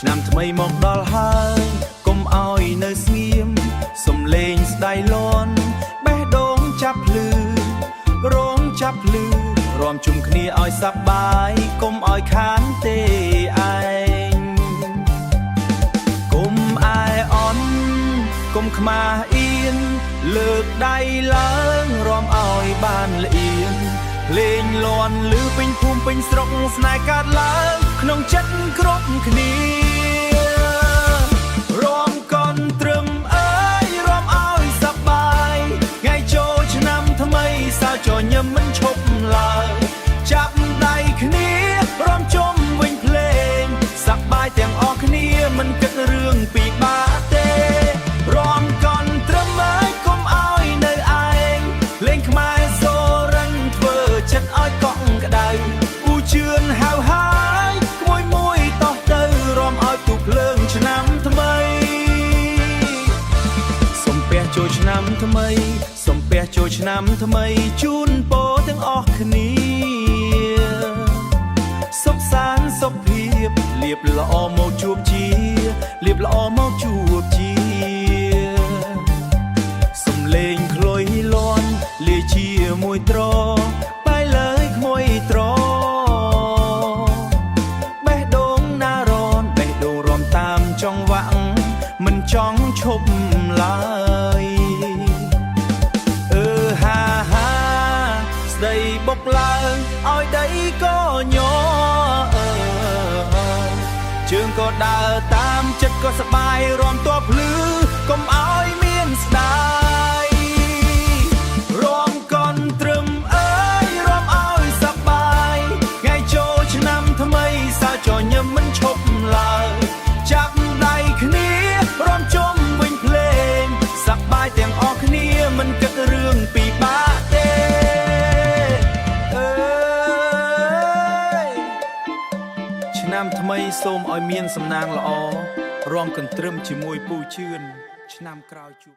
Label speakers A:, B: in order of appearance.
A: ឆ្នាំថ្មីមកដល់ហើយកុំឲ្យនៅស្ងៀមសំលេងស្ដាយលាន់បេះដូងចាប់ភ្លឺរងចាប់ភ្លឺរួមជុំគ្នាឲ្យសប្បាយកុំឲ្យខានទេឯងកុំអាយអន់កុំខ្មាស់អៀនលើកដៃឡើងរួមឲ្យបានល្អៀនលេងលាន់ឮពេញភូមិពេញស្រុកស្នេហ៍កើតឡើងក្នុងចិត្តគ្រប់គ្នារាំកនត្រឹមអើយរាំឲ្យសប្បាយថ្ងៃចូលឆ្នាំថ្មីសើចញញឹមមិនឈប់ឡើយចាប់ដៃគ្នារាំជុំវិញភ្លេងសប្បាយទាំងអស់គ្នាមិនគិតរឿងពីបាទេរាំកនត្រឹមអើយកុំឲ្យនៅឯងលេងខ្មែរសូរិនធ្វើចិត្តឲ្យកក់ក្ដៅពូជឿនហៅហើយក្មួយមួយតោះទៅរាំឲ្យទូភ្លើងឆ្នាំថ្មីសំពះចូលឆ្នាំថ្មីសំពះចូលឆ្នាំថ្មីជូនពរទាំងអស់គ្នាសុខសាន្តសុខភាពលៀបល្អមកជួបជាលៀបល្អមកជួបជាសំលេងក្លុយលាន់លាជាមួយត្របែលើយក្មួយត្របេះដូងណារនបេះដូងរំតាមចង្វាក់មិនចង់ឈប់ឡើយហាហាស្ដីបុកឡើងឲ្យដីក៏ញ័រជើងក៏ដើរតាមចិត្តក៏សប្បាយរាំតបភ្លឺកុំឲ្យមានស្ដាយរាំកនត្រឹមអើយរាំឲ្យសប្បាយថ្ងៃចូលឆ្នាំថ្មីសើចញញឹមមិនឈប់ឡើយចាប់ដៃគ្នារាំជុំវិញភ្លេងសប្បាយទាំងអស់គ្នាមិនគិតរឿងពីបាទេឆ្នាំថ្មីសូមឲ្យមានសំណាងល្អរាំកន្ទ្រឹមជាមួយពូជឿនឆ្នាំក្រោយជួប